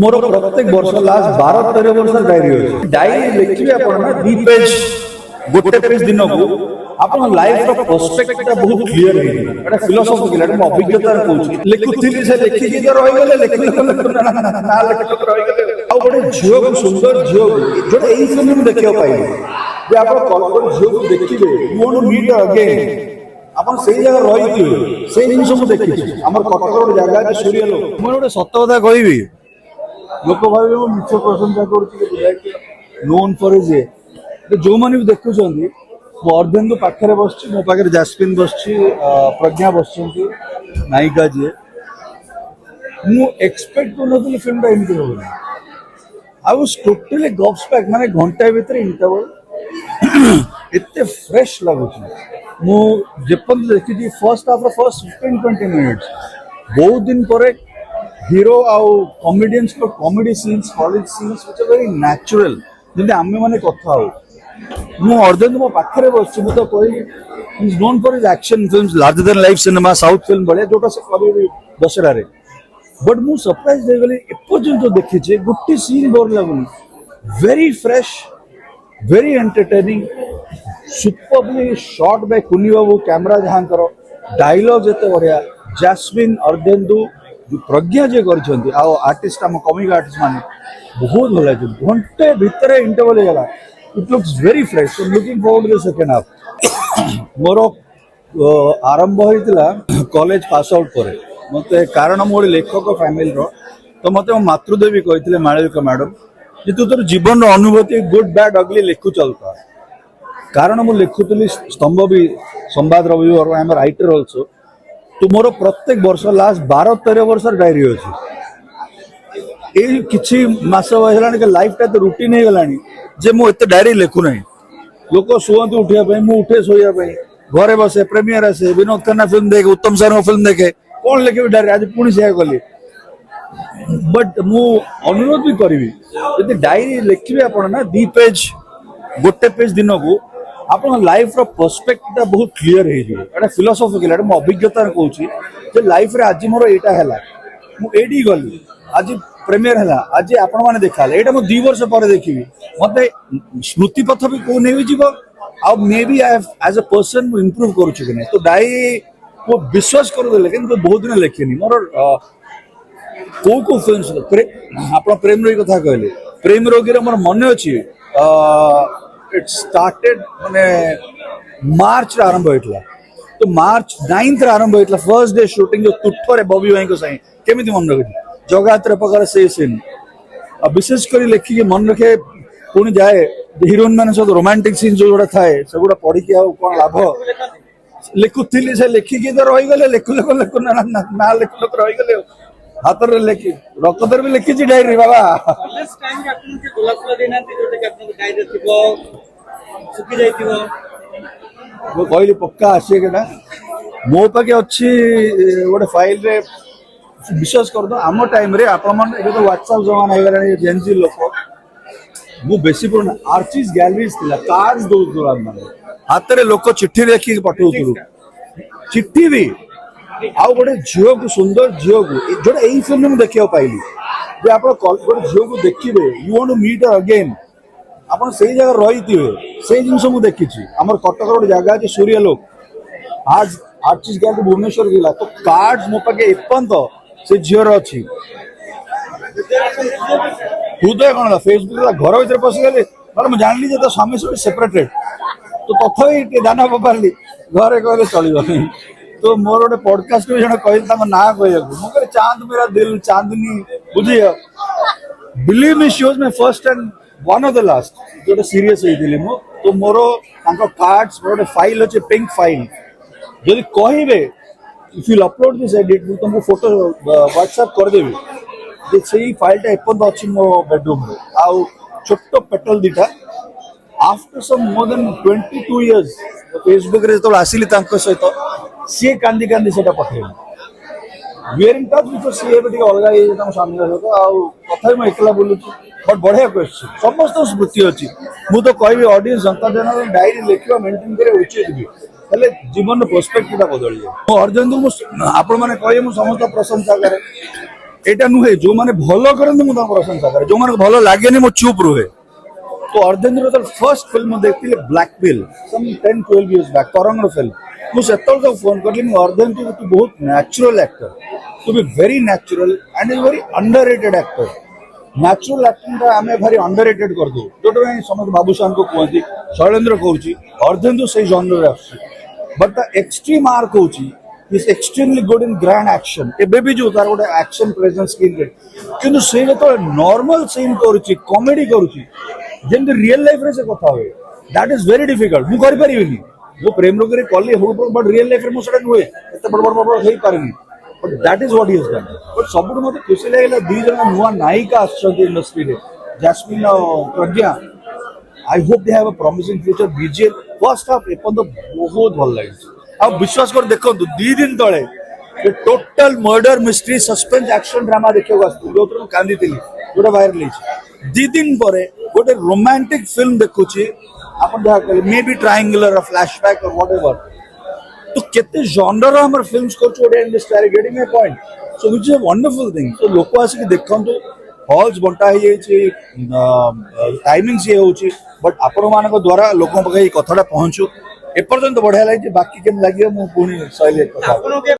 मोर प्रत्येक वर्ष लास्ट 12-13 वर्ष डायरी अछि डायरी लिखिबे आपण ना 2 पेज गोटे पेज दिन को आपण लाइफ रो पर्सपेक्टिव बहुत क्लियर हे एटा फिलोसॉफिकल एटा अभिज्ञता कहूची लिखुथिली से लिखि के रहि गेले ना लिखि रहि गेले आ बडे झियो को सुंदर झियो जोटा एई फिल्म देखियो पाइले जे आपण कॉल झियो को देखिबे you want to meet again आपण सेई जगह रहिथिबे सेई जिंस को देखिछि हमर कटक रो जगह जे सूर्य लोक मोर गोटे सत्य कथा कहिबी लोक भाव मिछ प्रशंसा कर नोन फॉर इज जो मैंने भी देखुं अर्धेन्दु पाखे बस मो पाखे जास्मिन बस प्रज्ञा बस नायिका जी मु एक्सपेक्ट कर फिल्म एमती हो आई वाज टोटली गॉब्सबैक माने घंटा भीतर इंटरवल एते फ्रेश लगुच मु जेपन देखि फर्स्ट हाफ फर्स्ट 15-20 मिनिट्स बहुत दिन पर हीरो आउ कॉमेडियंस को comedy scenes college scenes which are very natural जेंते आमे माने कथा हो मु अर्धन मो पाखरे बसछि मु तो कोई is known for his action films larger than life cinema south film बळे जोटा से करी दशरा रे बट मु सरप्राइज दे गेली एपर्यंत देखि छे गुट्टी सीन बोर लागुनी very fresh very entertaining superly shot by Kuni Babu camera जहां करो डायलॉग जते बढ़िया जैस्मिन अर्धेन्दु प्रज्ञा जे करछंती आ आर्टिस्ट हम कॉमिक आर्टिस्ट माने बहुत भला छै घंटे भीतर इंटरवल हेला it looks very fresh so looking forward to the second half मोर आरंभ होइतिला कॉलेज पास आउट करे मते कारण मोर लेखक फैमिली रो तो मते मो मातृदेवी कहिथिले माळविका मैडम जे तू तोर जीवन रो अनुभूति गुड बैड अगली लेखु चलता कारण मु लेखुतली स्तंभ भी संवाद रविवार आई एम राइटर आल्सो तो मोर प्रत्येक वर्ष लास्ट 12-13 वर्ष डायरी अच्छी ये किसी मास लाइफ टा तो रूटीन हो गलानी जे मु एते डायरी लिखु नहीं लोक शुअंतु उठिया मु उठे सोया घरे बसे प्रीमियर आसे विनोद खन्ना फिल्म देखे उत्तम शर्मा फिल्म देखे कौन लिखे डायरी आज पुणी से कली बट मु अनुरोध भी करी यदि डायरी लिखिबे आपण ना 2 पेज गोटे पेज दिन को आपण लाइफ रो पर्सपेक्टिव बहुत क्लियर हे जिवो एटा फिलोसॉफिकल एटा अभिज्ञता कहूची जे लाइफ रे आज मोर एटा हैला मु एडी गली आज प्रीमियर हैला आज आपण माने देखाले एटा मु 2 वर्ष पर देखिबी मते स्मृति पथ भी को नेबी जीवो आ maybe I as a person improve करू छि कि तो डायरी को विश्वास कर देले कि बहुत दिन लेखिनी मोर को फिल्म्स आपण प्रेम रोगी कथा कहले प्रेम रोगी रे मोर मन अछि इट स्टार्टेड माने मार्च आरंभ होइतला तो मार्च 9th आरंभ होइतला फर्स्ट डे शूटिंग जो तुठरे बॉबी भाई को सही केमिति मन रखि जगात्र प्रकार से सीन विशेष कर लेखि के मन रखे पुणी जाए हीरोइन माने सब रोमांटिक सीन जो जोड़ा थाए सबुड़ा पढ़ी के आ कोन लाभ लिखुथिली से लेखि के तो रहि गेले लेखु ना लिखु तो रहि गेले हाथ रे लेखि रक्तदर भी लिखि छी डायरी बाबा कॉलेज टाइम के आपन के गोलाप फुल देना जोटे के आपन डायरी थिबो सुखी जाइथिबो वो कहली पक्का आसे केटा मो पाके अच्छी गोटे फाइल रे विश्वास कर दो आम टाइम रे आपण मन एबे तो व्हाट्सएप जमाना हे गलानी जेनजी लोक मु बेसी पुराना आर्टिस्ट गैलरीज थिला कार्ड्स दो दुरान माने हाथ रे लोक चिट्ठी लिखि के पठौथुरु चिट्ठी भी आउ गोटे झियो को सुंदर झियो को जोटा एई फिल्म में देखियो पाइली जे आपण गोटे झियो को देखिबे you want to meet again आपण सेई जगह रहिथिबे सेई जिंस मु देखिछि हमर कटक रो जगह जे सूर्य लोक आज आर्टिस्ट गैलरी भुवनेश्वर गेला तो कार्ड्स मो पाके एपंत से झियो रो अछि हृदय कोन फेसबुक घर भीतर पसि गेले पर मु जानली जे तो स्वामी से सेपरेटेड तो तथई के दाना पपारली घरे कहले चलिबो तो मोर गोटे पॉडकास्ट में जन कह ना कह चांद मेरा दिल चांदनी बुझिए believe me she was my first and one of the last जो सीरियस होइतिले मो तो मोर तांको कार्ड्स गोटे फाइल अछि पिंक फाइल जदि कहिबे if you upload this edit मु तुमको फोटो व्हाट्सएप कर देबी जे सेही फाइलटा एपन अछि मो बेडरूम रे आ छोटो पेटल दिटा after some more than 22 years Facebook रे तो आसिली तांको सहित सी कांदी कांदी सेटा पठे we are in touch with सी एबे टिक अलगा ए तम सामने रहतो आ कथा म एकला बोलु बट बढ़िया क्वेश्चन समस्त स्मृति अछि मु तो कहबी ऑडियंस जनता जन डायरी लिखियो मेंटेन करे उचित भी हेले जीवन पर्सपेक्टिव बदल जाए अर्जुन आपण माने कहे मु समस्त प्रशंसा करे এটা নুহে जो माने भलो करते मुझे प्रशंसा करे जो माने भलो लगे मो चुप रुहे तो अर्धेंद्र फर्स्ट फिल्म देखी black pill some 10-12 years back Tarang film मुझे तो फोन कर अर्धेंद्र तू बहुत natural actor to be very natural and is very underrated actor natural acting आम भारी अंडररेटेड कर दो जोटा समस्त बाबूशान को कहती शैलेंद्र कहूँ अर्धेंद्र से genre but the extreme arc होची is extremely good in grand action एबे भी जो तार गोटे एक्शन प्रेजेंस स्क्रीन रे किंतु से तो नॉर्मल सीन करूची कॉमेडी करूची जेम रियल लाइफ रे से कथा होए दैट इज वेरी डिफिकल्ट मु करि परिबिनी जो प्रेम रोग रे कली हो बट रियल लाइफ रे मु सेटा नुए एते बड़ बड़ बड़ हेई पारेनी but that is what he has done but सबुठ मते खुशी लागला दी जन नुवा नायिका आछन इंडस्ट्री रे Jasmine Pragya I hope they have a promising future बीजे फर्स्ट हाफ एपन तो बहुत भल लागे अब विश्वास कर देखो 2 दिन तले total murder mystery suspense action drama देखियो जो कांदी थी जोटा वायरल 2 दिन पर गोटे रोमांटिक फिल्म देखुची अपन जहाँ कहले मे बी ट्रायंगुलर फ्लैशबैक और व्हाटएवर तो केते जॉनर हमर फिल्म्स करछु ओडे industry getting a point so which is a wonderful thing तो लोक आसी देखंतु हॉल्स बंटा ही जाइए टाइमिंग्स ये होची बट आपण मानक द्वारा लोक पकई कथाटा पहुंचू एपर्यंत बढ़िया लगे बाकी केम लगे मु पुणी शैली ଆପଣଙ୍କୁ